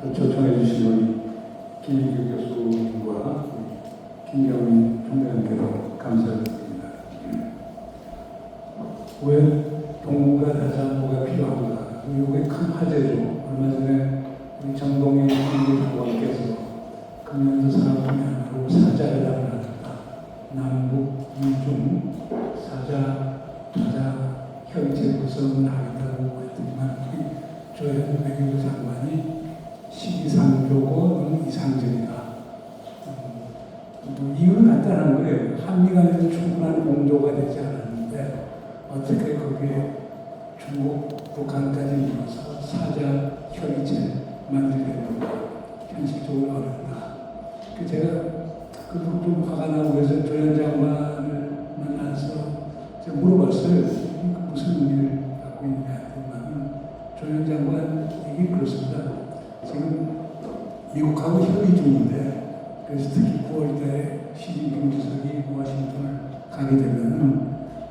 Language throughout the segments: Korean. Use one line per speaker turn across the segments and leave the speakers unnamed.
초청해 주신 우리 김인규 교수님과 김경민 총장님께도 감사를 드립니다. 왜 동무가 다자안보가 필요한가? 이게 큰 화제죠. 얼마 전에 우리 정동영 총장님께서 금연도 산업분야로 사자를 담당했다. 남북 이중 사자 다자 협의체 구성을 하겠다고 했더니만 조현 외교부 장관이 시기상조고 이상적이다. 이유는 간단한 거예요. 한미 간에도 충분한 공조가 되지 않았는데 어떻게 거기에 중국, 북한까지 이어서 사자 협의체 만들려고 현실적으로 어렵다. 제가 그래도 좀 화가 나고 그래서 조현 장관을 만나서 제가 물어봤어요. 무슨 의미를 갖고 있냐 했더니만 조현 장관 얘기 그렇습니다. 지금 미국하고 협의 중인데 그래서 특히 9월달에 시진핑 주석이 워싱턴을 가게 되면은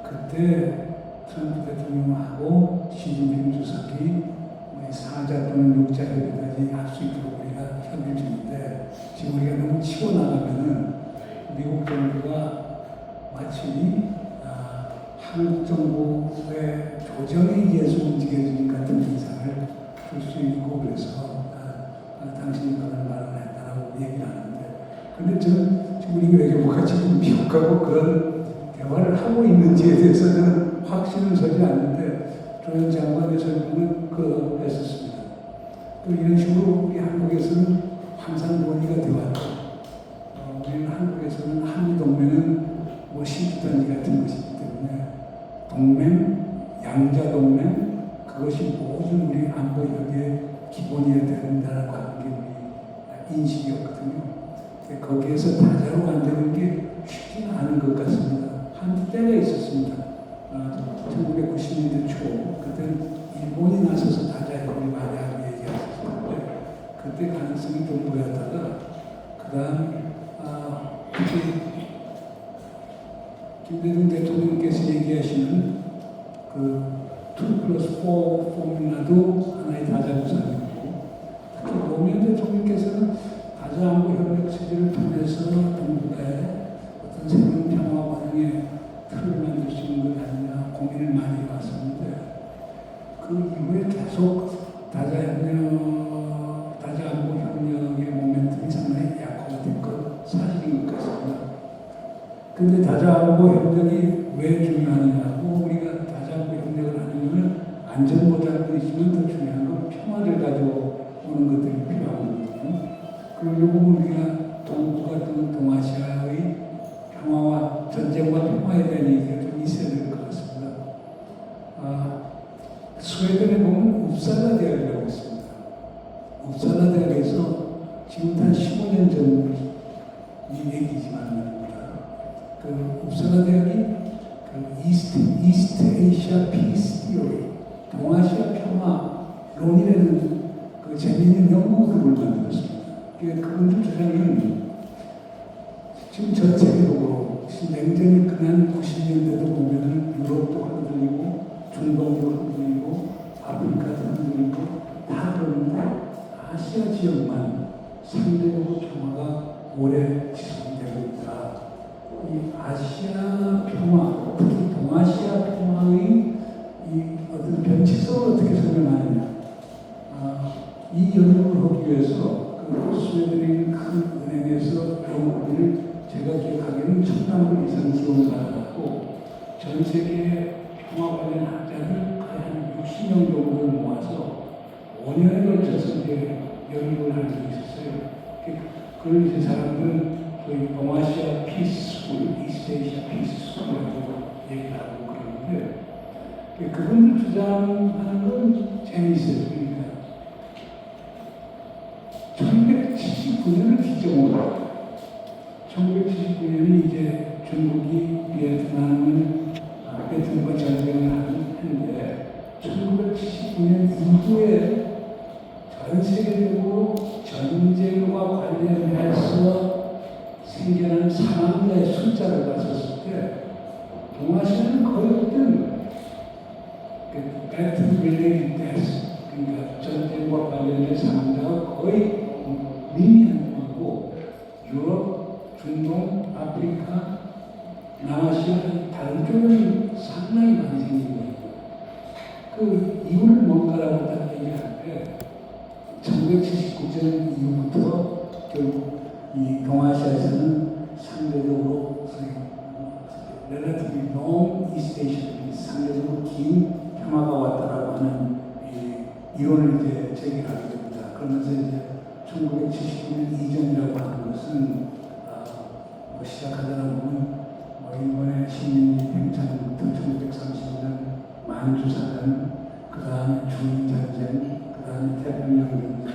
그때 트럼프 대통령하고 시진핑 주석이 사자 또는 육자 협의까지 할 수 있도록 우리가 협의 중인데 지금 우리가 너무 치고 나가면은 미국 정부가 마치 한국 정부의 조정에 의해서 움직여지는 같은 인상을 줄 수 있고 그래서 당신이 그런 말을 했다라고 얘기를 하는데 근데 저는 지금 우리 외교부가 지금 미국하고 그런 대화를 하고 있는지에 대해서는 확신은 서지 않는데 조현 장관의 설명은 그랬었습니다. 또 이런 식으로 우리 한국에서는 항상 논의가 되어왔고 우리는 한국에서는 한미동맹은 뭐 신주단지 같은 것이기 때문에 동맹, 양자동맹 그것이 모든 우리 안보 협의의 기본이어야 된다는 게 우리 인식이었거든요. 거기에서 다자로 만드는 게 쉽지는 않은 것 같습니다. 한 때가 있었습니다. 1990년대 초 그때는 일본이 나서서 다자협의를 많이 하고 얘기했었는데 그때 가능성이 좀 보였다가 그 다음 특히 김대중 대통령께서 얘기하시는 그 2+4 포뮬라도 하나의 다자 구상이고 특히 노무현 대통령께서는 다자안보 협력 체제를 통해서 동북아의 어떤 새로운 평화 과정의 틀을 만들 수 있는 것 아니냐 고민을 많이 해왔었는데 그 이후에 계속 다자안보 협력의 모멘텀이 상당히 약화가 된 것 사실인 것 같습니다. 그런데 다자안보 협력이 왜 중요하느냐고 우리가 다자안보 협력을 하려면 안전보장도 있지만 더 중요한 건 평화를 가져오는 것들이 필요한 거거든요. 그리고 이 부분 우리가 동북아 또는 동아시아의 평화와 전쟁과 평화에 대한 얘기가 좀 있어야 될 것 같습니다. 스웨덴에 보면 웁살라 대학이라고 있습니다. 웁살라 대학에서 지금 한 15년 전 이 얘기지만 말입니다. 그 웁살라 대학이 그 이스트 에이시아 피스 티어리, 동아시아 평화론이라는 그 재미있는 연구 그룹을 만들었습니다. 그분들 주장은 지금 전 세계적으로 냉전이 끝난 90년대도 보면은 유럽도 흔들리고 중동도 흔들리고 아프리카도 흔들리고 다 그러는데 아시아 지역만 상대적으로 평화가 오래 지속되고 있다. 이 아시아 평화, 특히 동아시아 평화의 이 어떤 변칙성을 어떻게 설명하느냐. 이 연구를 하기 위해서 그 스웨덴의 큰 은행에서 연구비를 제가 기억하기에는 1,000만 이상 지원을 받았고 전 세계 평화 관련 학자들 거의 한 60명 정도를 모아서 5년에 걸쳐서 이제 연구를 한 적이 있었어요. 그걸 이제 사람들은 거의 동아시아 피스스쿨, 이스트에이시아 피스스쿨이라고 얘기를 하고 그러는데 그분들 주장하는 건 재미있어요. 그러니까 1979년을 기점으로 1979년이 이제 중국이 베트남과 전쟁을 하는데 1979년 이후에 전 세계적으로 전쟁과 관련해서 생겨난 사망자의 숫자를 봤었을 때 동아시아는 거의 어떤 배틀 릴레이드 데스 그러니까 전쟁과 관련 관련된 사망자가 거의 미미한 편이고 유럽, 중동, 아프리카, 남아시아 다른 쪽은 상당히 많이 생긴 거예요. 그 이유를 뭔가라고 딱 얘기할 때 1979년 이후부터 결국 이 동아시아에서는 상대적으로 relatively long East Asian, 상대적으로 긴 평화가 왔다라고 하는 이론을 이제 제기하게 됩니다. 그러면서 이제 1979년 이전이라고 하는 것은 시작하다 보면 일본의 식민지 팽창부터 1930년 만주사전, 그 다음에 중인전쟁, 그 다음에 태평양전쟁,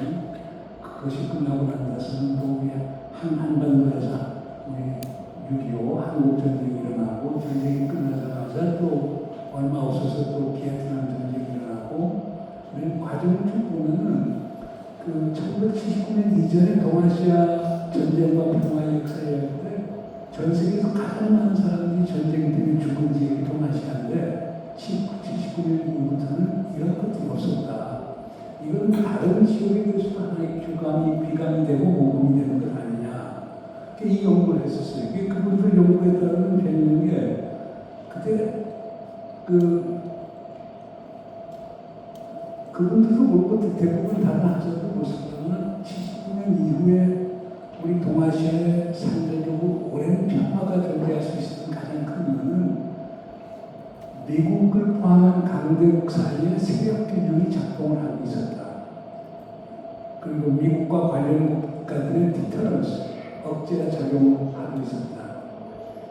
그것이 끝나고 난 다음에 또 한반도에서 우리 6.25 한국전쟁이 일어나고 전쟁이 끝나자마자 또 얼마 없어서 또 비에트남 전쟁이 일어나고 이런 과정을 쭉 보면은 그 1979년 이전에 동아시아 전쟁과 평화의 역사였는데 전 세계에서 가장 많은 사람들이 전쟁 때문에 죽은 지역이 동아시아인데 79년 이후부터는 이런 것들이 없었다. 이건 다른 지역에 대해서 하나의 비감이 되고 모범이 되는 것 아니냐. 이 연구를 했었어요. 그분들 연구에 따르면 되는 게 그때 그분들도 그렇고 대부분 다른 학자들 모습은 79년 이후에 우리 동아시아에 상대적으로 오랜 평화가 존재할 수 있었던 가장 큰 이유는 미국을 포함한 강대국 사이에 세력 균형이 작동을 하고 있었다. 그리고 미국과 관련 국가들의 디터런스, 억제가 작용하고 있었다.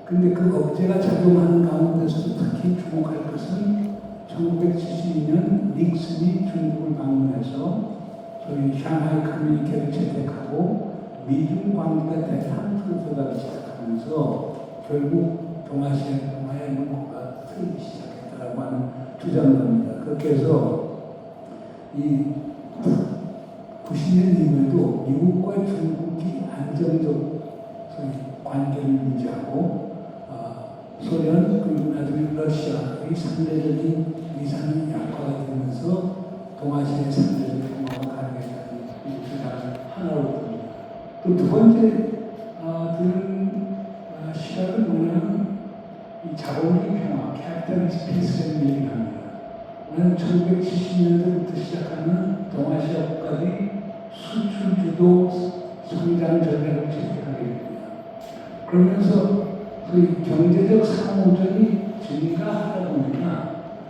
그런데 그 억제가 작용하는 가운데서도 특히 주목할 것은 1972년 닉슨이 중국을 방문해서 소위 샹하이 커뮤니케를 채택하고 미중 관계가 대단히 풀어가기 시작하면서 결국 동아시아 평화의 문구가 틀리기 시작했다라고 하는 주장을 합니다. 그렇게 해서 이 90년 이후에도 미국과 중국이 안정적 관계를 유지하고 소련 그리고 나중에 러시아의 상대적인 위상이 약화가 되면서 동아시아의 상대적인 평화가 가능했다는 이 주장을 하나로 듭니다. 또 두 번째 드는 시각은 뭐냐면 이 자본주의 평화, 캐피탈리스트 피스라는 얘기를 합니다. 오늘 1970년대부터 시작하는 동아시아 국가들이 수출 주도 성장 전략을 채택하게 됩니다. 그러면서 그 경제적 상호전이 증가하다 보니까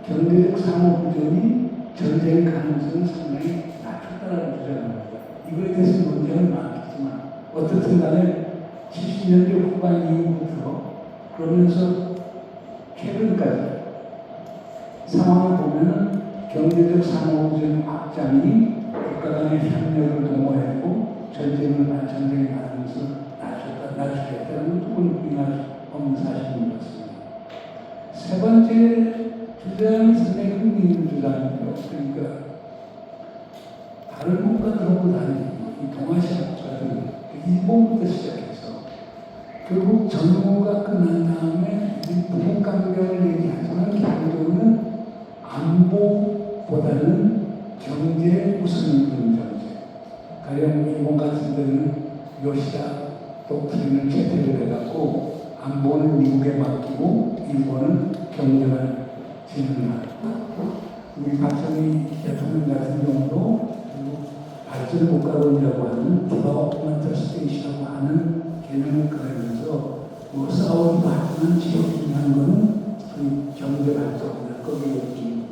경제적 상호전이 전쟁 가능성을 상당히 낮췄다라고 주장합니다. 이거에 대해서 논쟁은 많겠지만 어떻든 간에 70년대 후반 이후부터 그러면서 최근까지 상황을 보면은 경제적 상호전 확장이 국가 간의 협력을 도모했고 전쟁을 받으면서 낮추겠다는 것도 부인할 없는 사실인 것 같습니다. 세 번째 주장이 상당히 흥미있는 주장인데요. 그러니까 다른 국가들하고 다르게 이 동아시아 국가들, 일본부터 시작해서 결국 전후가 끝난 다음에 북북 강경을 얘기하지만 결국은 안보보다는 경제 우선인 그런 정책. 가령 일본 같은 데는 요시다 독트린을 채택을 해갖고 안보는 미국에 맡기고 일본은 경제만 진행하고 우리 박정희 대통령 같은 경우도 발전 국가론이라고 하는 디벨롭먼트 스테이트라고 하는 개념을 꺼내면서 뭐 싸우기도 하지만 제일 중요한 거는 그 경제 발전이나 거기에 있는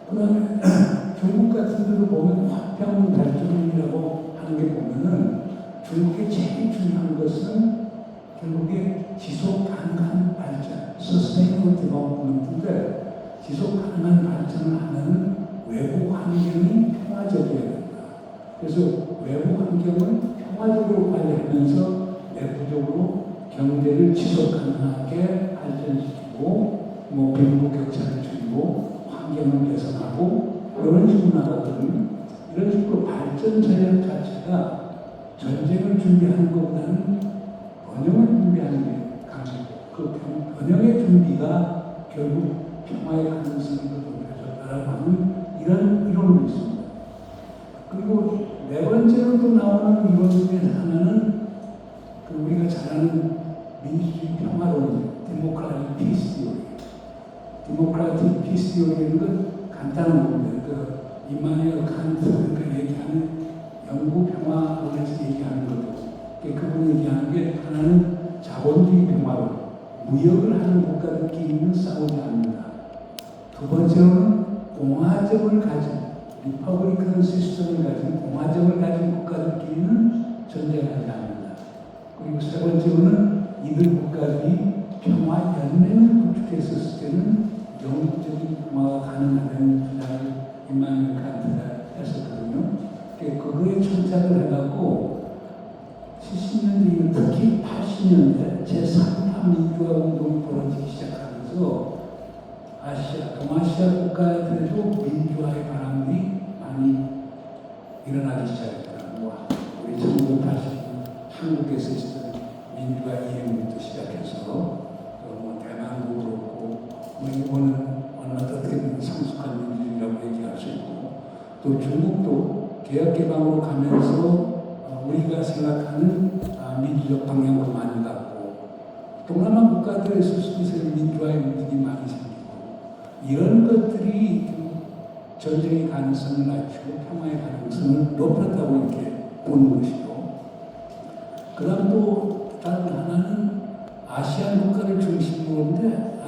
그 다음에 중국 같은 데도 보면 화평 발전이라고 하는 게 보면은 중국의 제일 중요한 것은 결국에 지속 가능한 발전, sustainable development인데 지속 가능한 발전을 하는 외부 환경이 평화적이어야 된다. 그래서 외부 환경을 평화적으로 관리하면서 내부적으로 경제를 지속 가능하게 발전시키고 뭐 빈부 격차를 줄이고 환경을 개선하고 이런 식으로 나가거든요. 이런 식으로 발전 전략 자체가 전쟁을 준비하는 것보다는 번영을 준비하는 게 강하고 그 번영의 준비가 결국 평화의 가능성을 높여줬다라고 하는 이런 이론도 있습니다. 그리고 네 번째로 또 나오는 이론 중에 하나는 그 우리가 잘 아는 민주주의 평화론, 데모크라틱 피스 티오리. 데모크라틱 피스 티오리는 건 간단한 겁니다. 그 임마누엘 칸트가 얘기하는 영구 평화론에서 얘기하는 거죠. 그분이 얘기하는 게 하나는 자본주의 평화론, 무역을 하는 국가들끼리는 싸우지 않는다. 두 번째로는 공화정을 가진, 리퍼블리칸 시스템을 가진 공화정을 가진 국가들끼리는 전쟁하지 않는다. 그리고 세 번째로는 이들 국가들이 평화 연맹을 구축했었을 때는 영구적인 평화가 가능하다는 주장을 임마누엘 칸트가 했었거든요. 그거에 천착을 해갖고 70년대 이후 특히 80년대 제3파 민주화 운동이 벌어지기 시작하면서 아시아, 동아시아 국가들에도 민주화의 바람이 많이 일어나기 시작했더라고요. 우리 1980년 한국에서 있었던 민주화 이행부터 시작해서 뭐 대만도 그렇고 뭐 일본은 어떻게 보면 성숙한 민주주의라고 얘기할 수 있고 또 중국도 개혁개방으로 가면서 우리가 생각하는 민주적 방향으로 많이 갔고 동남아 국가들에서 슬슬 민주화의 움직임이 많이 생기고 이런 것들이 전쟁의 가능성을 낮추고 평화의 가능성을 높였다고 이렇게 보는 것이고 그 다음 또 다른 하나는 아시안 국가를 중심으로인데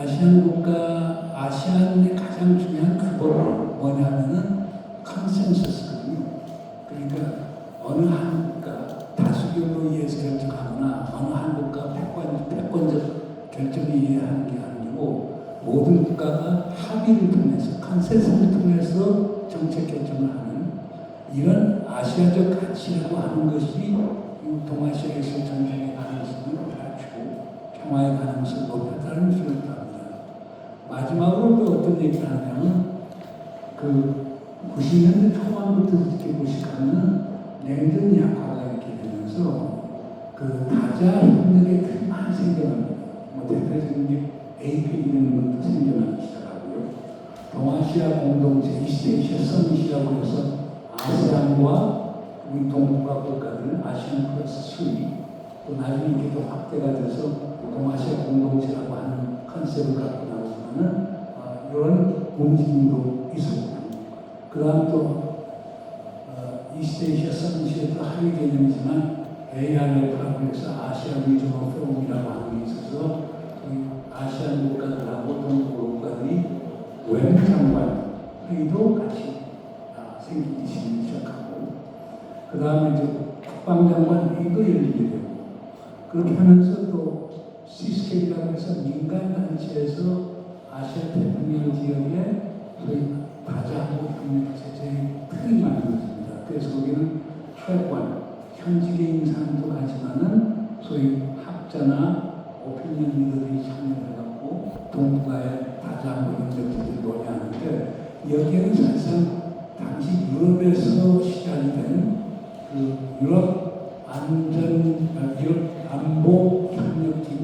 아시안의 가장 중요한 근본은 뭐냐면은 컨센서스거든요. 그러니까 어느 한 국가 다수결로 의해서 결정하거나 어느 한 국가 패권적 결정에 의해 하는 게 아니고 모든 국가가 합의를 통해서 컨센서스를 통해서 정책 결정을 하는 이런 아시아적 가치라고 하는 것이 동아시아에서 전쟁의 가능성을 낮추고 평화의 가능성을 높였다는 것을 합니다. 마지막으로 또 어떤 얘기를 하냐면 그 90년대 초반부터 이렇게 보시면 냉전 약화가 이렇게 되면서 그 다자 협력의 많이 생겨납니다. 뭐 대표적인 게 APE라는 것도 생겨나기 시작하고요. 동아시아 공동체, 이스트에이시아 서밋이라고 해서 아세안과 우리 동북아 국가들, 아시안 플러스 3, 또 나중에 이게 더 확대가 돼서 동아시아 공동체라고 하는 컨셉을 갖고 나오지만은 이런 움직임도 있었고, 그 다음 또 이스트에이시아 서밋이 또 하위 개념이지만 ARF라고 해서 아시아 리저널 포럼이라고 하는 게 있어서 아시안 국가들하고 동북아 국가들이 외무장관 회의도 같이 생기기 시작하고 그 다음에 이제 국방장관 회의도 열리게 되고 그렇게 하면서 또 시스케이라고 해서 민간 단체에서 아시아 태평양 지역에 소위 다자항공 협력 제재의 틀이 만들어집니다. 그래서 거기는 최고관 현직의 인사도 가지만은 소위 학자나 오피니언 리더들이 참여해갖고 동북아의 다자항공 협력 제재를 논의하는데 여기에는 사실상 당시 유럽에서 시작이 된 그 유럽 안보 협력기구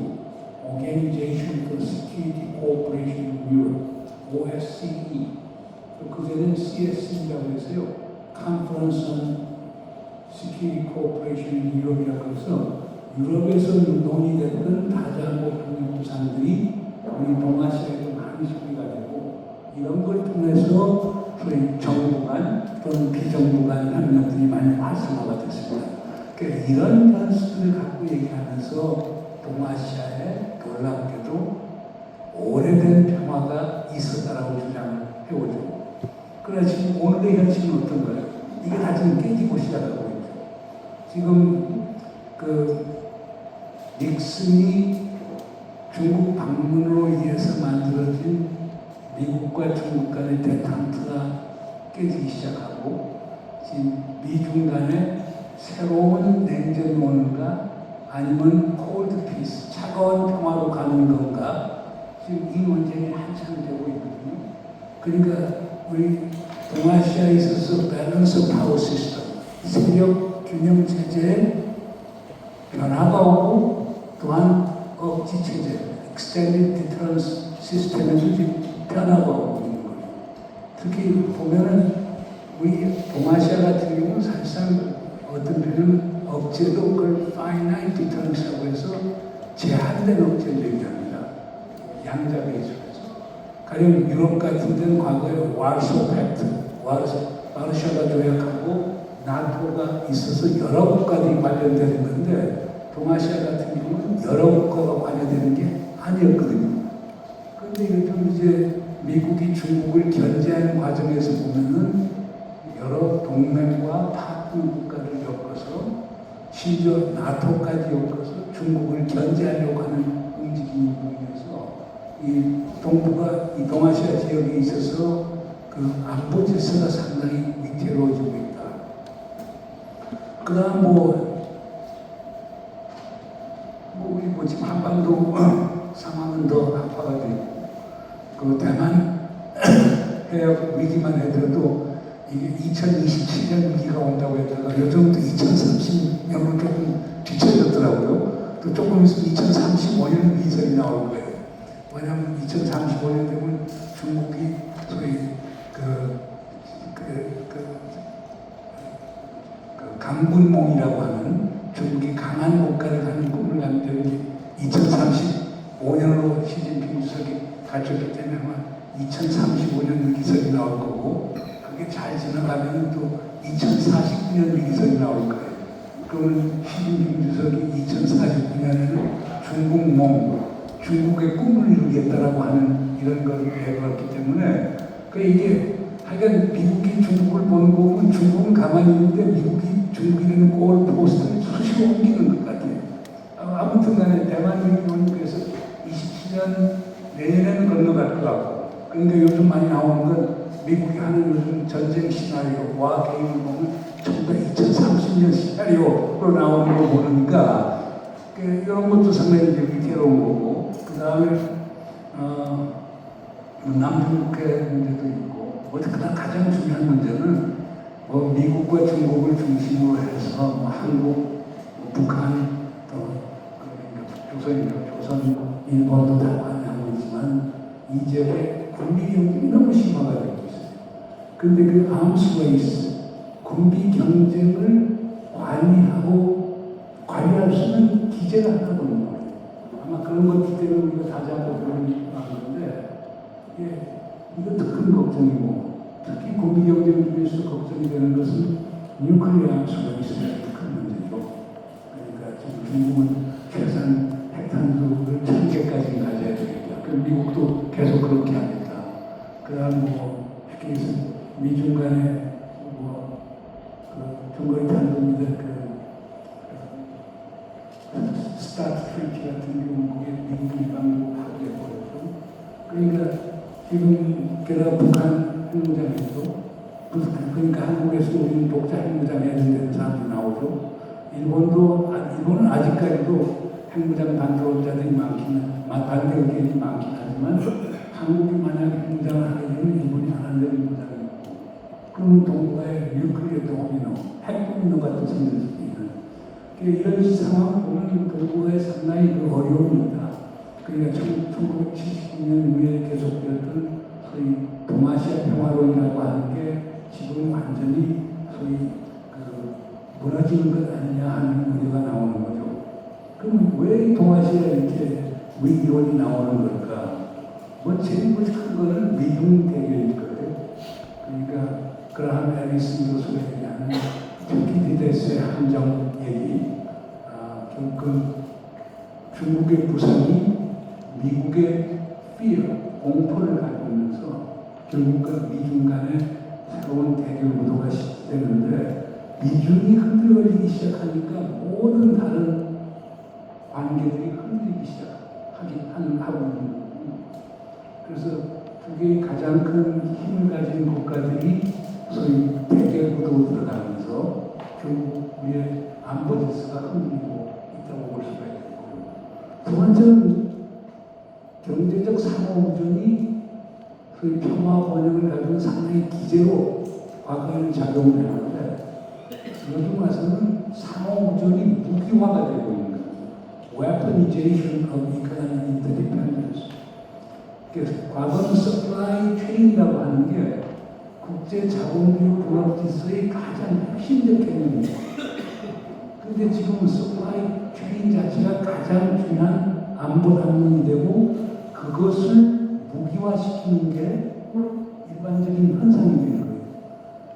Organization for Security Cooperation in Europe OSCE 그게는 CSE라고 해서요 Conference on Security Cooperation in Europe이라고 해서 유럽에서 논의됐던 다자항공 협력 구상들이 우리 동아시아에도 많이 소비가 되고 이런 걸 통해서 소위 정부 간 또는 비정부 간 협력들이 많이 활성화가 됐습니다. 그러니까 이런 변수들을 갖고 얘기하면서 동아시아에 놀랍게도 오래된 평화가 있었다라고 주장을 해오죠. 그러나 지금 오늘의 현실은 어떤가요? 이게 다 지금 깨지고 시작하고 있죠. 지금 그 닉슨이 중국 방문으로 인해서 만들어진 미국과 중국 간의 대탕트가 깨지기 시작하고 지금 미중 간의 새로운 냉전론인가 아니면 콜드 피스, 차가운 평화로 가는 건가 지금 이 논쟁이 한참 되고 있거든요. 그러니까 우리 동아시아에 있어서 밸런스 파워 시스템, 세력 균형 체제에 변화가 오고 또한 억지 체제, extended deterrence 시스템에도 지금 변화가 오고 있는 거예요. 특히 보면은 우리 동아시아 같은 경우는 사실상 어떤 면은 억제도 그걸 finite deterrence라고 해서 제한된 억제를 얘기합니다. 양자 베이스에서. 가령 유럽 같은 데는 과거에 와르소 팩트, 와르샤바 조약하고 나토가 있어서 여러 국가들이 관련되는 건데 동아시아 같은 경우는 여러 국가가 관여되는 게 아니었거든요. 그런데 요즘 이제 미국이 중국을 견제하는 과정에서 보면은 여러 동맹과 파트너 국가를 엮어서 심지어 나토까지 엮어서 중국을 견제하려고 하는 움직임을 보이면서 이 동북아, 이 동아시아 지역에 있어서 그 안보 질서가 상당히 위태로워지고 있다. 그 다음 우리 지금 한반도 상황은 더 악화가 되고 그 대만 해역 위기만 해도 이게 2027년 위기가 온다고 했다가 요즘도 2030년으로 조금 뒤쳐졌더라고요. 또 조금 있으면 2035년 위기설이 나올 거예요. 왜냐하면 2035년 되면 중국이 소위 강분몽이라고 하는 중국이 강한 국가를 가는 꿈을 갖는 2035년으로 시진핑 주석이 가졌기 때문에 아마 2035년 위기설이 나올 거고 그게 잘 지나가면 또 2049년 위기설이 나올 거예요. 그러면 시진핑 주석이 2049년에는 중국몽, 중국의 꿈을 이루겠다라고 하는 이런 걸 내걸었기 때문에 이게 하여간 미국이 중국을 보는 거 보면 중국은 가만히 있는데 미국이 중국이라는 골포스트를 수시로 옮기는 것 같아요. 아무튼 간에 대만 위기는 그래서 27년 내년에는 건너갈 것 같고 그러니까 요즘 많이 나오는 건 미국이 하는 요즘 전쟁 시나리오, 와 게임을 보면 전부 다 2030년 시나리오로 나오는 거 보니까 이런 것도 상당히 위태로운 거고 그 다음에 남북의 문제도 있고 그다음 가장 중요한 문제는 미국과 중국을 중심으로 해서 한국, 북한, 또 조선, 일본도 다 관여하고 있지만 이 지역에 군비 경쟁이 너무 심화가 되고 있어요. 그런데 그 암스 레이스, 군비 경쟁을 관리할 수 있는 기제가 하나도 없는 거예요. 아마 그런 것들 때문에 우리가 다시 한번 보는 건데 이거 더 큰 걱정이고 특히 군비 경쟁 중에서 걱정이 되는 것은 뉴클리어 암수가 있어야 큰 문제죠. 그러니까 지금 중국은 최소한 핵탄두를 1000개까지 가져야 되겠다. 그럼 미국도 계속 그렇게 합니다. 그 다음 특히 미중 간에 중거리 탄두인데 스타트 트리티 같은 경우 그게 미국이 방북하게 되고 그러니까 지금 게다가 북한 핵무장에도 그러니까 한국에서 우리는 독자 핵무장 해야 된다는 사람들이 나오죠. 일본은 아직까지도 핵무장 반대론자들이 반대 의견이 많긴 하지만 한국이 만약 핵무장을 하게 되면 일본이 안 한다는 무장이 있고 그러면 동북아에 뉴클리어 도미노, 핵도미노 같은 생길 수도 있는 이런 상황을 보면 동북아에 상당히 어려움이 있다. 그러니까 1979년 이후에 계속되었던 소위 동아시아 평화론이라고 하는 게 지금 완전히 소위 무너지는 것 아니냐 하는 우려가 나오는 거죠. 그럼 왜 동아시아에 이렇게 위기론이 나오는 걸까? 제일 큰 거는 미중 대결일 거예요. 그러니까 그라함 해리슨 교수가 얘기하는 튜키디데스의 함정 얘기, 결국 중국의 부상이 미국의 fear, 공포를 가지고 있면서 결국 미중 간의 새로운 대결 구도가 시작되는데 미중이 흔들리기 시작하니까 모든 다른 관계들이 흔들리기 하고 있는 거예요. 그래서 두 개의 가장 큰 힘을 가진 국가들이 소위 대결 구도로 들어가면서 결국 우리의 안보 질서가 흔들리고 있다고 볼 수가 있고 두 번째는 경제적 상호우전이 소위 평화 번영을 가지고 상당히 기제로 과거에는 작용을 해왔는데 요즘 와서는 상호우전이 무기화가 되고 있는 거예요. Weaponization of economic interdependence. 그래서 과거는 supply chain이라고 하는 게 국제 자본주의 분업 질서의 가장 핵심적 개념입니다. 그런데 지금 서플라이 체인 자체가 가장 중요한 안보 담론이 되고 그것을 무기화시키는 게 일반적인 현상이 되는 거예요.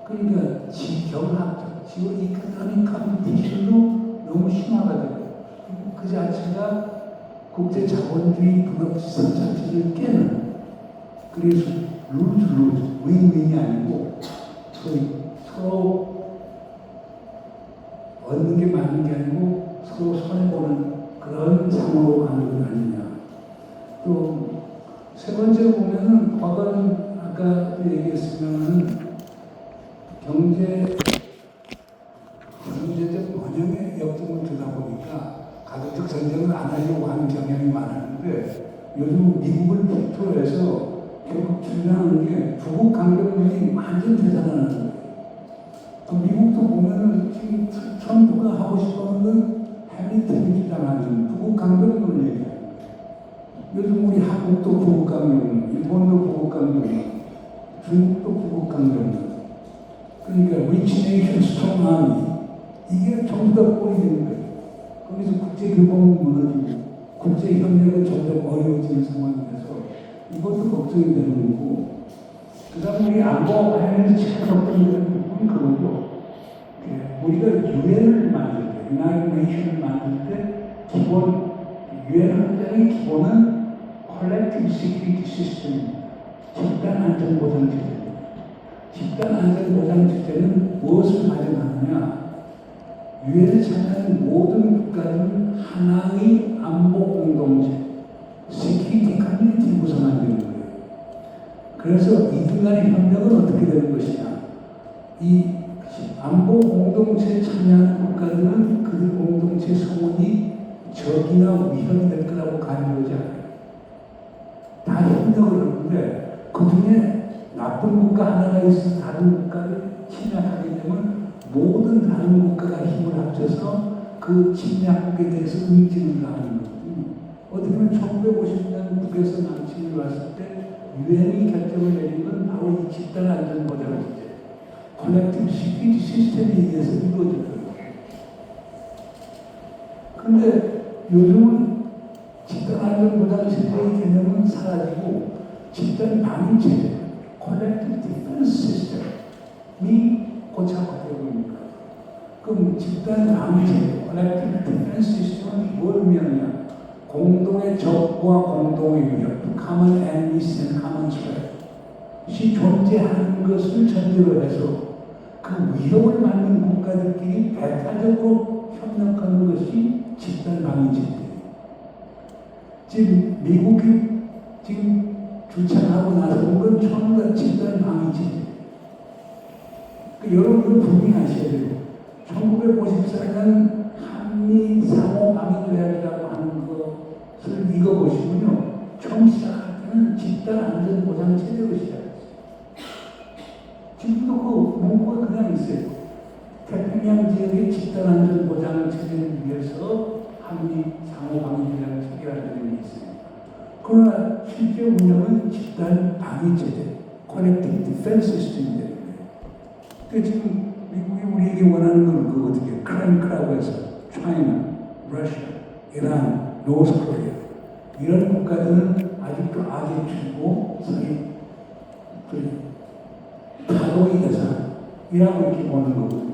그러니까 지경학적, 지금 이코노믹 컴피티션도 너무 심화가 되고 그 자체가 국제 자본주의 분업 질서 자체를 깨는 그래서 루즈 윈윈이 아니고 서로 얻는 게 많은 게 아니고 서로 손해보는 그런 상황으로 가는 건 아니냐. 또 세 번째로 보면은 과거는 아까 얘기했으면은 경제적 번영의 역동을 두다 보니까 가격적 전쟁을 안 하려고 하는 경향이 많았는데 요즘 미국을 필두로 해서 결국 중요한 게 부국 강경론이 완전 되살아나는 거예요. 미국도 보면은 지금 트럼프가 하고 싶어하는 건 해밀턴이 주장하는 부국 강경론을 얘기해요. 요즘 우리 한국도 부국 강경론, 일본도 부국 강경론, 중국도 부국 강경론. 그러니까 rich nation, strong army 이게 전부 다 꼴이 되는 거예요. 거기서 국제교범은 무너지고 국제협력은 점점 어려워지는 상황이라서 이것도 걱정이 되는 거고 그 다음에 우리 안보 관련해서 제일 걱정되는 부분은 그거죠. 우리가 유엔을 만들 때, 유나이티드 네이션을 만들 때 기본 유엔 헌장의 기본은 컬렉티브 시큐리티 시스템입니다. 집단 안전보장 체제입니다. 집단 안전보장 체제는 무엇을 마련하느냐? 유엔을 참여하는 모든 국가는 하나의 안보 공동체, 시큐리티 커뮤니티를 구성하게 되는 거예요. 그래서 이들 간의 협력은 어떻게 되는 것이냐? 이 안보 공동체에 참여하는 국가들은 그들 공동체 성원이 적이나 위협이 될 거라고 가려하지 않아요. 다 협력을 하는데 그 중에 나쁜 국가 하나가 있어서 다른 국가를 침략하게 되면 모든 다른 국가가 힘을 합쳐서 그 침략국에 대해서 응징을 하는 거거든요. 어떻게 보면 1950년 북에서 남침이 왔을 때 유엔이 결정을 내린 건 바로 이 집단 안전 보장 체제, 컬렉티브 시큐리티 시스템에 의해서 이루어질 거예요. 그런데 요즘은 집단 안전 보장 체제의 개념은 사라지고 집단 방위 체제, 컬렉티브 디펜스 시스템이 고착화되고 있습니다. 그럼 집단 방위 체제, 컬렉티브 디펜스 시스템은 뭘 의미하느냐? 공동의 적과 공동의 위협, common enemies and common threat이 존재하는 것을 전제로 해서 그 위협을 받는 국가들끼리 배타적으로 협력하는 것이 집단 방위 체제예요. 지금 미국이 지금 주창하고 나서는 건 전부 다 집단 방위 체제. 여러분들 분명히 아셔야 돼요. 1954년 한미 상호 방위 조약이라고 하는 것을 읽어보시면요. 처음 시작할 때는 집단 안전 보장 체제로 시작했어요. 지금도 그 문구가 그냥 있어요. 태평양 지역의 집단 안전 보장 체제를 위해서 한미 상호 방위 조약을 체결하는 게 있습니다. 그러나 실제 운영은 집단 방위 체제, Collective Defense System이 되는 거예요. 그러니까 지금 미국이 우리에게 원하는 건 그 어떻게 크랭크라고 해서 China, Russia, 이란, 노스 코리아 이런 국가들은 아직도 악의 축이고 서로 타도의 대상이라고 이렇게 보는 거거든요.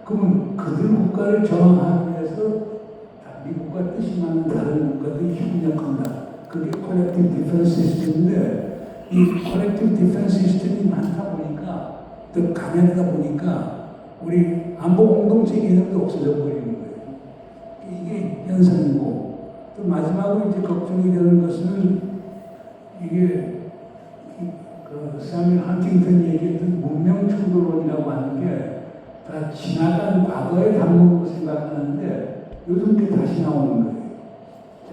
그러면 그들 국가를 저항하기 위해서 미국과 뜻이 맞는 다른 국가들이 협력한다. 그게 컬렉티브 디펜스 시스템인데 이 컬렉티브 디펜스 시스템이 많다 보니까 또 강하다 보니까 우리 안보 공동체 개념도 없어져 버리는 거예요. 이게 현상이고 또 마지막으로 이제 걱정이 되는 것은 이게 그 사뮤엘 헌팅턴이 얘기했던 문명 충돌론이라고 하는 게 다 지나간 과거의 단문으로 생각하는데 요즘 그게 다시 나오는 거예요.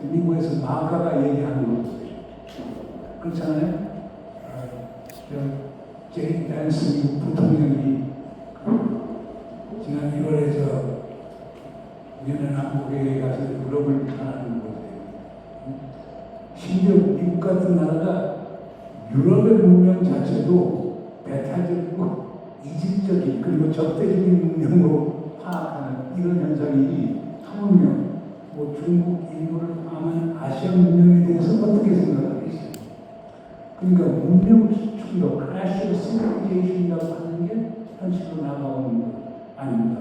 미국에서 마가가 얘기하는 거예요. 그렇잖아요? 제이 댄스 미국 부통령이 지난 1월에 미얀마 남북에 가서 유럽을 비판하는 거예요. 심지어 미국 같은 나라가 유럽의 문명 자체도 배타적이고 이질적인 그리고 적대적인 능력으로 파악하는 이런 현상이 하물며 뭐 중국, 인도를 포함한 아시아 문명에 대해서 어떻게 생각하겠어요? 그러니까 문명 충돌, 크래시 시뮬레이션이라고 하는 게 현실로 나아오는 것 아닙니다.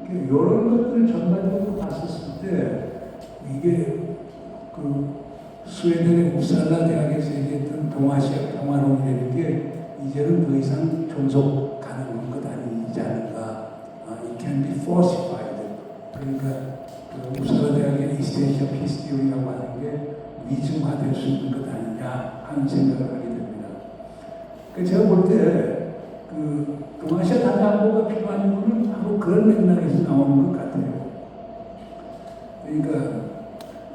이런 것들을 전반적으로 봤었을 때 이게 그 스웨덴의 우살라 대학에서 얘기했던 동아시아 평화론이라는 게 이제는 더 이상 존속 가능한 것 아니지 않을까. It can be falsified. 그러니까 그 우살라 대학의 이스트에이시아 피스 티오리라고 하는 게 위증화될 수 있는 것 아니냐 하는 생각을 하게 됩니다. 제가 볼 때 그 동아시아 단합보가 필요한 이유는 바로 그런 맥락에서 나오는 것 같아요. 그러니까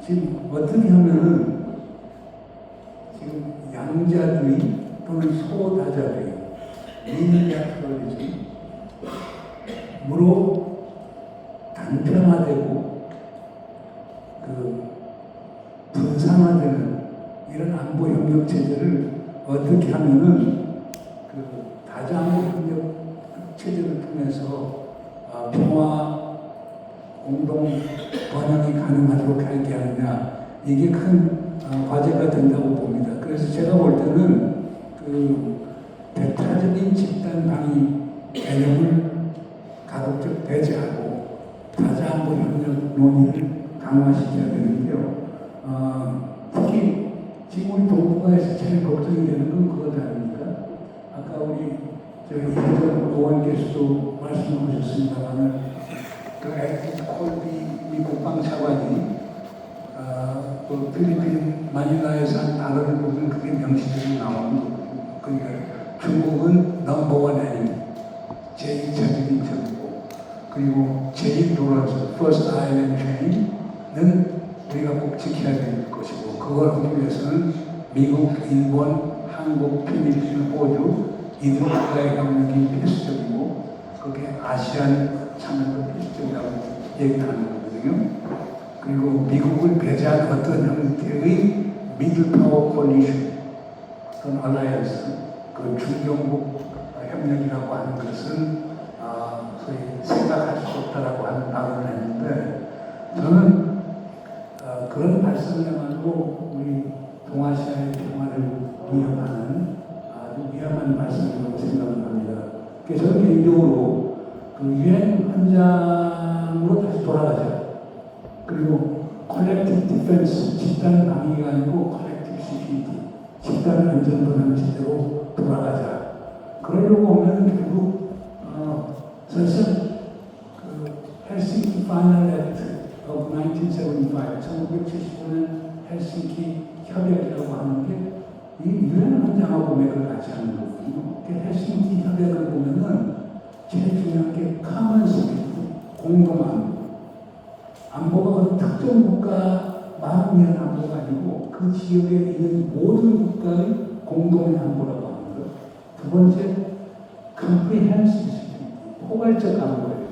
지금 어떻게 하면은 지금 양자주의 또는 소다자주의, 미니아트럴리즘으로 단편화되고 그 분산화되는 이런 안보 협력 체제를 어떻게 하면은 그 다자안보 협력 체제를 통해서 평화 공동 번영이 가능하도록 하게 하느냐 이게 큰 과제가 된다고 봅니다. 그래서 제가 볼 때는 그 배타적인 집단 방위 개념을 가급적 배제하고 다자안보 협력 논의를 강화시켜야 되는데요. 특히 지금 우리 동북아에서 제일 걱정이 되는 건 그것 아닙니까? 아까 우리 이혜정 의원께서도 말씀하셨습니다만은 그 에릭 콜비 미 국방차관이 또 필리핀 마닐라에서 한 발언을 보면 그게 명시적으로 나오는 거거든요. 그러니까 중국은 넘버원 애니 제2차 주민국이고 그리고 제1도로서 퍼스트 아일랜드 체인은 우리가 꼭 지켜야 될 것이고 그걸 하기 위해서는 미국, 일본, 한국, 필리핀, 호주 이들 국가의 협력이 필수적이고 그게 아시안 참여도 필수적이라고 얘기하는 거거든요. 그리고 미국을 배제한 어떤 형태의 미들 파워 콜리션 또는 얼라이언스 그 중경국 협력이라고 하는 것은 소위 생각할 수 없다라고 하는 발언을 했는데 저는 그런 발상야말로 우리 동아시아의 평화를 위협하는 아주 위험한 발상이라고 생각을 합니다. 그래서 저는 개인적으로 그 유엔 헌장으로 다시 돌아가자. 그리고 컬렉티브 디펜스, 집단 방위가 아니고 컬렉티브 시큐리티, 집단 안전보장 제대로 돌아가자. 그러려고 하면 결국 사실 그 헬싱키 파이널 액트 of 1975, 1975년 헬싱키 협약이라고 하는 게 이 유엔 헌장하고 맥을 같이 하는 거거든요. 헬싱키 협약을 보면은 제일 중요한 게 common security, 공동안보. 안보가 어느 특정 국가만 위한 안보가 아니고 그 지역에 있는 모든 국가의 공동의 안보라고 합니다. 두 번째, comprehensive security, 포괄적 안보예요.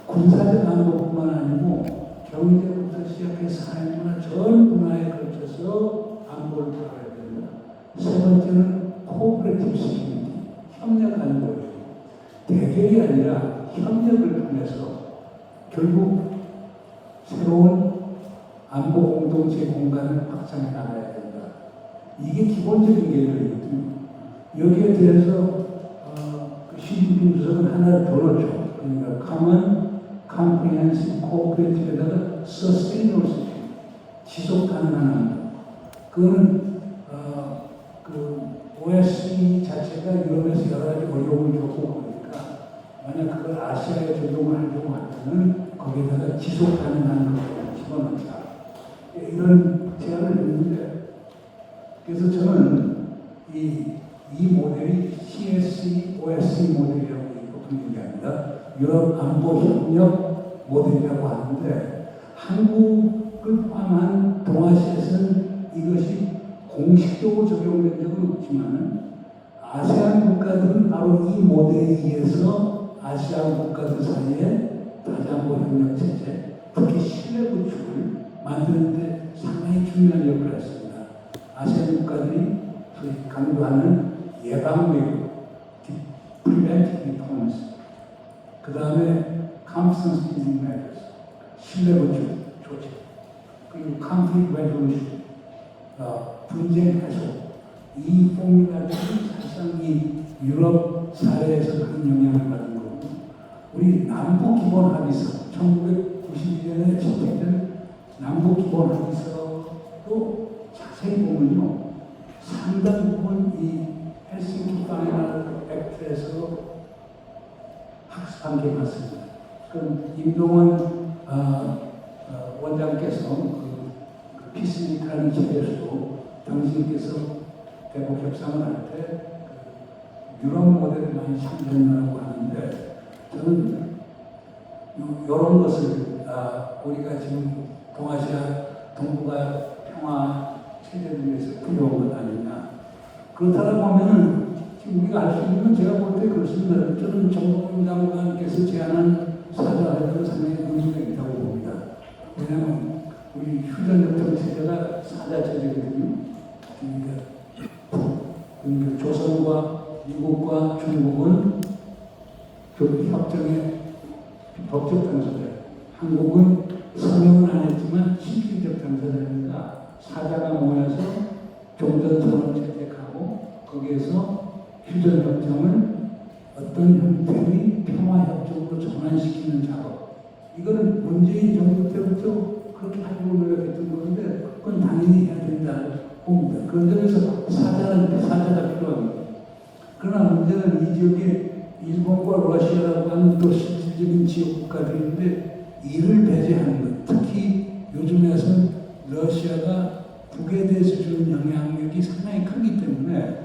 군사적 안보뿐만 아니고 경제부터 시작해서 사회문화 전 분야에 걸쳐서 안보를 다뤄야 됩니다. 세 번째는 cooperative security, 협력 안보예요. 대결이 아니라 협력을 통해서 결국 새로운 안보 공동체 공간을 확장해 나가야 된다. 이게 기본적인 개념이거든요. 여기에 대해서 시진핑 주석은 하나를 더 넣죠. 그러니까 common, comprehensive, cooperative에다가 sustainable security, 지속 가능한 안보. 그거는 그 OSCE 자체가 유럽에서 여러 가지 어려움을 겪고 그러니까 만약 그걸 아시아에 적용을 하려고 하면은 거기에다가 지속 가능한 것을 집어넣자. 이런 제안을 했는데, 그래서 저는 이 모델이 CSE, OSCE 모델이라고 보통 얘기합니다. 유럽 안보 협력 모델이라고 하는데, 한국을 포함한 동아시아에서는 이것이 공식적으로 적용된 적은 없지만, 아세안 국가들은 바로 이 모델에 의해서 아시안 국가들 사이에 다자안보 협력 체제, 특히 신뢰 구축을 만드는데 상당히 중요한 역할을 했습니다. 아시안 국가들이 소위 강조하는 예방 외교, 그 다음에 Conference Building Matters, 신뢰 건축 조직, 그리고 Conflict Resolution, 분쟁 해소. 이 포뮬라들이 사실상 이 유럽 사회에서 큰 영향을 받은 거고, 우리 남북 기본 합의서, 1992년에 채택된 남북 기본 합의서도 자세히 보면요, 상당 부분 이 헬싱키 파이널 액트에서 학습한 게 맞습니다. 그럼 임동원 원장께서 그 피스미카라는 책에서도 당신께서 대북 협상을 할 때 유럽 모델을 많이 참조한다고 하는데, 저는 이런 것을 우리가 지금 동아시아 동북아 평화 체제를 위해서 필요한 것 아니냐. 그렇다고 보면은 지금 우리가 알 수 있는 건 제가 볼 때 그렇습니다. 저는 정동영 장관께서 제안한 사자회담은 상당히 의미가 있다고 봅니다. 왜냐하면 우리 휴전협정 체제가 사자 체제거든요. 그러니까 조선과 미국과 중국은 협정의 법적 당사자, 한국은 서명은 안 했지만 실질적 당사자니까 사자가 모여서 종전선언 채택하고 거기에서 휴전협정을 어떤 형태의 평화협정으로 전환시키는 작업. 이거는 문재인 정부 때부터 그렇게 하려고 노력했던 건데, 그건 당연히 해야 된다고 봅니다. 그런 점에서 사자가 필요합니다. 그러나 문제는 이 지역에 일본과 러시아라고 하는 또 실질적인 지역 국가들인데, 이를 배제하는 것, 특히 요즘에선 러시아가 북에 대해서 주는 영향력이 상당히 크기 때문에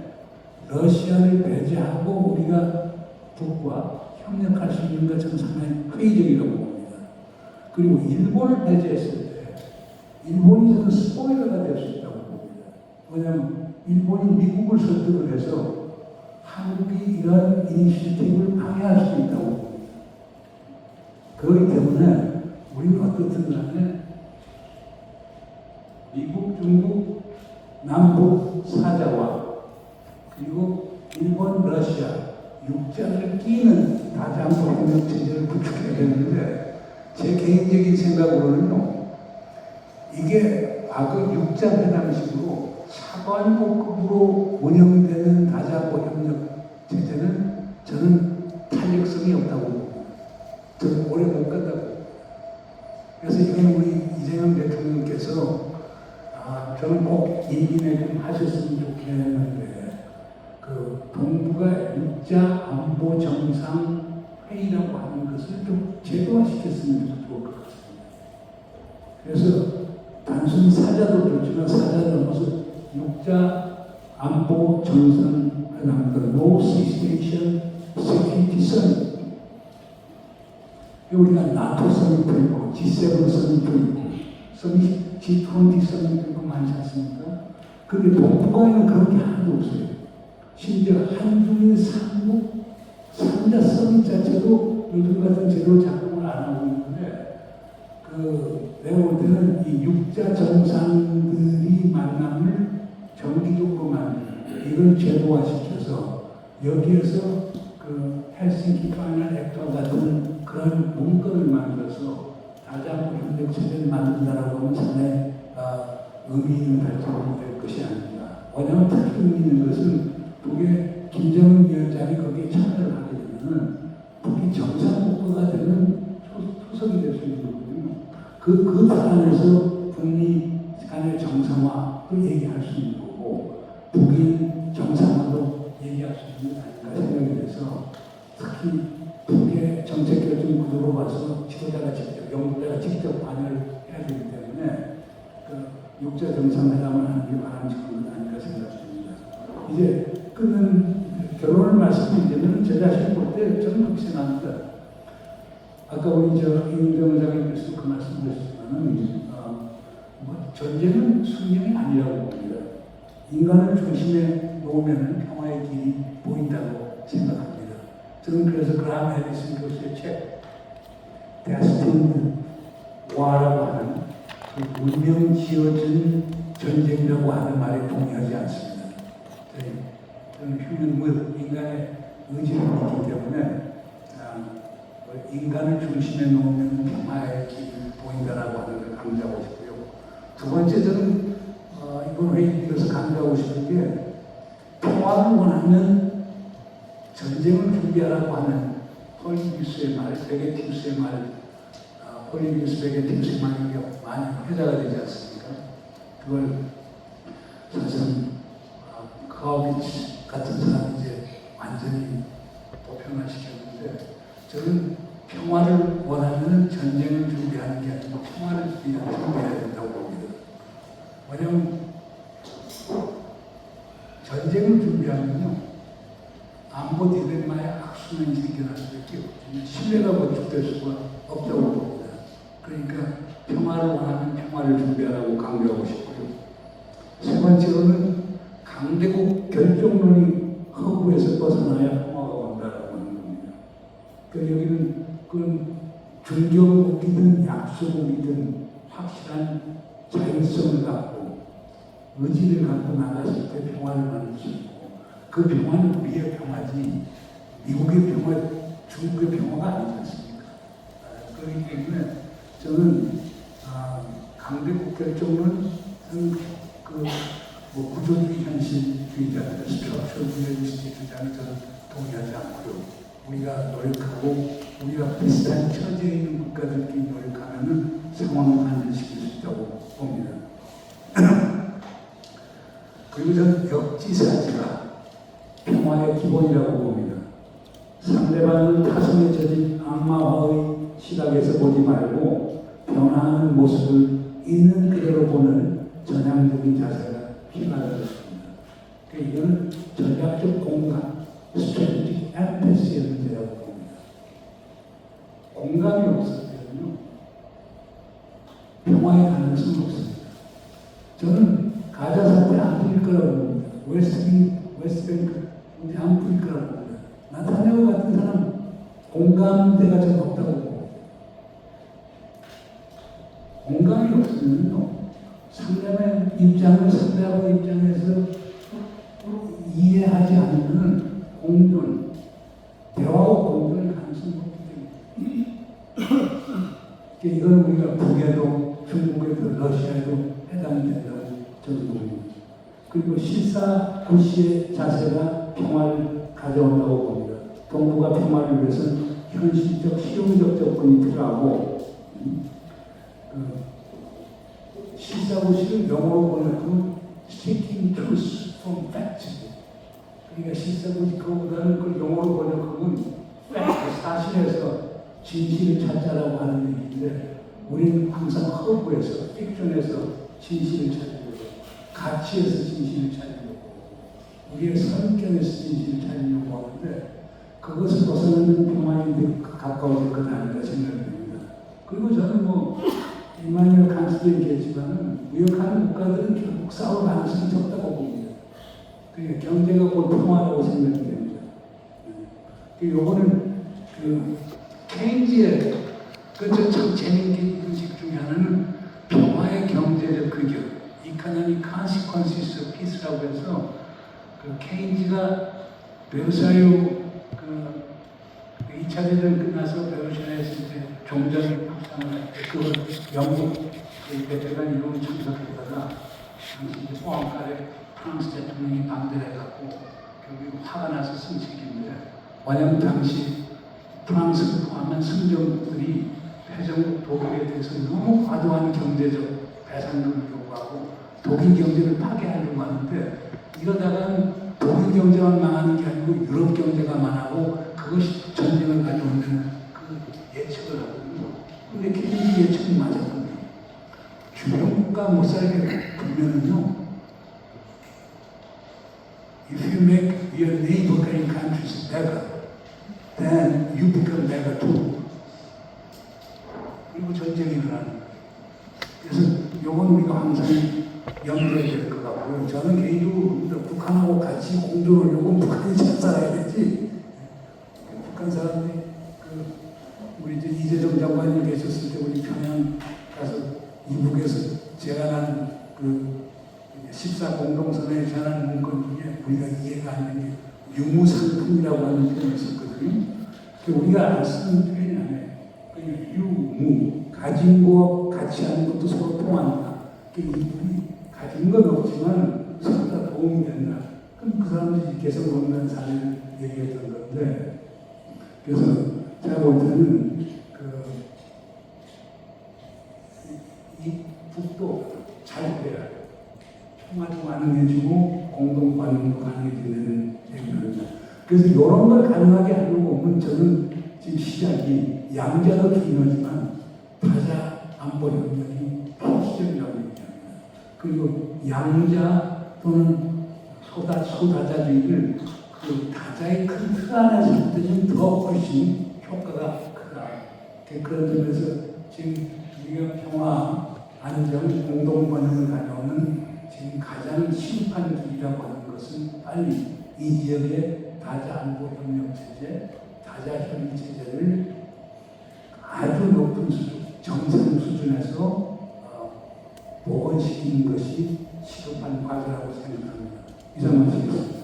러시아를 배제하고 우리가 북과 협력할 수 있는 것은 상당히 회의적이라고 봅니다. 그리고 일본을 배제했을 때 일본이 저는 스포일러가 될 수 있다고 봅니다. 왜냐하면 일본이 미국을 설득을 해서 한국이 이런 이니시티브를 방해할 수 있다고 봅니다. 그렇기 때문에 우리는 어떻든 간에 미국, 중국, 남북 사자와 그리고 일본, 러시아 육자를 끼는 다자항 협력 체제를 구축해야 되는데, 제 개인적인 생각으로는요, 이게 과거 육자 회담식으로 차관보급으로 운영되는 다자항 협력 체제는 저는 탄력성이 없다고 봅니다. 저는 오래 못 간다고. 그래서 이건 우리 이재명 대통령께서 저는 꼭 얘기를 좀 하셨으면 좋겠는데, 그 동북아 육자 안보 정상 회의라고 하는 것을 좀 제도화시켰으면 좋을 것 같습니다. 그래서 단순히 사자도 좋지만 사자 넘어서 육자 안보 정상 회담, North East Asian Security Summit. 우리가 나토 서밋도 있고 G7 서밋도 있고 G20 서밋도 있고 많지 않습니까? 그런데 동북아에는 그런 게 하나도 없어요. 심지어 한중일 삼국 3자 서밋 자체도 요즘 같은 제도 작동을 안 하고 있는데, 내가 볼 때는 이 육자 정상들이 만남을 정기적으로 만드는, 이걸 제도화시켜서 여기에서 헬싱키 파이널 액트와 같은 그런 문건을 만들어서 다자항 협력 체제를 만든다라고 하면 상당히 의미 있는 발전이 될 것이 아닙니다. 왜냐하면 특히 의미 있는 것은 북의 김정은 위원장이 거기에 참여를 하게 되면 북이 정상국가가 되는 초석이 될 수 있는 거거든요. 그 안에서 북미 간의 정상화도 얘기할 수 있는 거고, 북일 정상화도 얘기할 수 있는 게 아닌가 생각이 돼서, 특히 북의 정책 결정 구도로 봐서 지도자가 직접, 영국자가 직접 관여를 해야 되기 때문에 육자 정상회담을 하는 게 바람직한 건 아닌가 생각합니다. 이제 결론을 말씀드리면 제 자신 볼 때 저는 그렇게 생각합니다. 아까 우리 이은정 원장님께서 그 말씀하셨지만은 전쟁은 숙명이 아니라고 봅니다. 인간을 중심에 놓으면 평화의 길이 보인다고 생각합니다. 저는 그래서 그라함 해리슨 교수의 책 Destined War라고 하는 그 운명 지어진 전쟁이라고 하는 말에 동의하지 않습니다. 저는 휴먼 윌, 인간의 의지를 믿기 때문에 인간을 중심에 놓으면 평화의 길을 보인다라고 하는 걸 강조하고 싶고요. 두 번째 저는 이번 회의를 빌어서 강조하고 싶은 게 평화를 원하면 전쟁을 준비하라고 하는 폴리비우스의 말, 베게티우스의 말, 폴리비우스 베게티우스의 말이 많이 회자가 되지 않습니까? 그걸 사실 카우비치 같은 사람이 이제 완전히 보편화시켰는데 저는 평화를 원하면 전쟁을 준비하는 게 아니고 평화를 준비해야 된다고 봅니다. 왜냐하면 전쟁을 준비하면요 안보 딜레마의 악순환이 생겨날 수밖에 없거든요. 신뢰가 건축될 수가 없다고 봅니다. 그러니까 평화를 원하면 평화를 준비하라고 강조하고 싶고요. 세 번째로는 강대국 결정론이 허구에서 벗어나야 평화가 온다라고 하는 겁니다. 그러니까 여기는 그건 중정국이든 약소국이든 확실한 자율성을 갖고 의지를 갖고 나갔을 때 평화를 만들 수 있고 그 평화는 우리의 평화지 미국의 평화, 중국의 평화가 아니지 않습니까? 그렇기 때문에 저는 강대국 결정론 구조주의 현실주의자들, 스트럭처럴리스트 주장에 저는 동의하지 않고요. 우리가 노력하고 우리가 비슷한 처지에 있는 국가들끼리 노력하면 상황을 반전시킬 수 있다고 봅니다. 그리고 저는 역지사지가 평화의 기본이라고 봅니다. 상대방을 타성에 젖은 악마화의 시각에서 보지 말고 변화하는 모습을 있는 그대로 보는 전향적인 자세가 필요하다고 했습니다. 그러니까 이거는 전략적 공감, strategic empathy의 문제라고 봅니다. 공감이 없으면요 평화의 가능성은 없습니다. 저는 가자 사태 안 풀릴 거라고 봅니다. 웨스트뱅크 문제 안 풀릴 거라고 봅니다. 나타냐후 같은 사람 공감대가 좀 없다고 봅니다. 공감이 없으면요 상대방의 입장을 상대방의 입장에서 이해하지 않으면 공존, 대화와 공존의 가능성이 없기 때문에 이건 우리가 북에도 중국에도 러시아에도 해당이 된다고 저는 봅니다. 그리고 실사구시의 자세가 평화를 가져온다고 봅니다. 동북아 평화를 위해서는 현실적, 실용적 접근이 필요하고 실사구시를 영어로 번역하면 seeking truth from fact. 그러니까 실사구시 그거보다는 그걸 영어로 번역하면 fact, 사실에서 진실을 찾자라고 하는 얘기인데 우리는 항상 허브에서, 픽션에서 진실을 찾으려고 가치에서 진실을 찾으려고 우리의 선견에서 진실을 찾으려고 하는데 그것을 벗어나는 평화에 가까워질 건 아닌가 생각됩니다. 그리고 저는 이마누엘 칸트도 얘기했지만 무역하는 국가들은 결국 싸울 가능성이 적다고 봅니다. 그러니까 경제가 곧 평화라고 생각이 됩니다. 요거는 케인즈의 참 재미있는 의식 중에 하나는 평화의 경제적 규격, Economic Consequences of Peace라고 해서 케인즈가 베르사유 2차 대전 끝나서 베르사유에 있을 때 종전이 확산을 할 때 그걸 영국 대표가 이론을 참석했다가 당시 이제 포항칼에 프랑스 대통령이 반대를 해갖고 결국 화가 나서 쓴 책인데 왜냐하면 당시 프랑스를 포함한 선정국들이 패전국 독일에 대해서 너무 과도한 경제적 배상금을 요구하고 독일 경제를 파괴하려고 하는데 이러다가 독일 경제만 망하는 게 아니고 유럽 경제가 망하고 그것이 전쟁을 가져온다는 그 예측을 하거든요. 근데 케인즈 예측이 맞았거든요. 주변 국가 못 살게 보면은요, if you make your neighboring countries better, then you become better too. 그리고 전쟁이 일어나는 거예요. 그래서 요건 우리가 항상 염두에 될 것 같고요. 저는 개인적으로 북한하고 같이 공존하려고 북한이 잘 살아야 되지. 북한 사람들이 우리 이제 이재정 장관님 계셨을 때 우리 평양 가서 이북에서 제안한 14 공동선언에 제안한 문건 중에 우리가 이해가 안 되는 게 유무상품이라고 하는 표현이 있었거든요. 우리가 안 쓰는 표현이 가진 거 같이 하는 것도 서로 통한다. 가진 건 없지만 서로 다 도움이 된다. 그럼 그 사람들이 개성 없는 사례를 얘기했던 건데, 그래서 제가 볼 때는 이 북도 잘 돼야 돼요. 통화도 가능해지고 공동 반응도 가능해지는 얘기입니다. 그래서 이런 걸 가능하게 하려고 보면 저는 지금 시작이 양자도 중요하지만 타자 안보 협력이 필수적이라고 얘기합니다. 그리고 양자 또는 소다자주의를 그 타자의 큰 틀 안에서 할 때는 더 훨씬 효과가 크다. 그런 점에서 지금 우리가 평화, 안정, 공동 번영을 가져오는 지금 가장 시급한 길이라고 하는 것은 빨리 이 지역의 다자 안보 협력 체제, 다자 협의 체제를 아주 높은 수준, 정상 수준에서 복원시키는 것이 시급한 과제라고 생각합니다. 이상 말씀드리겠습니다.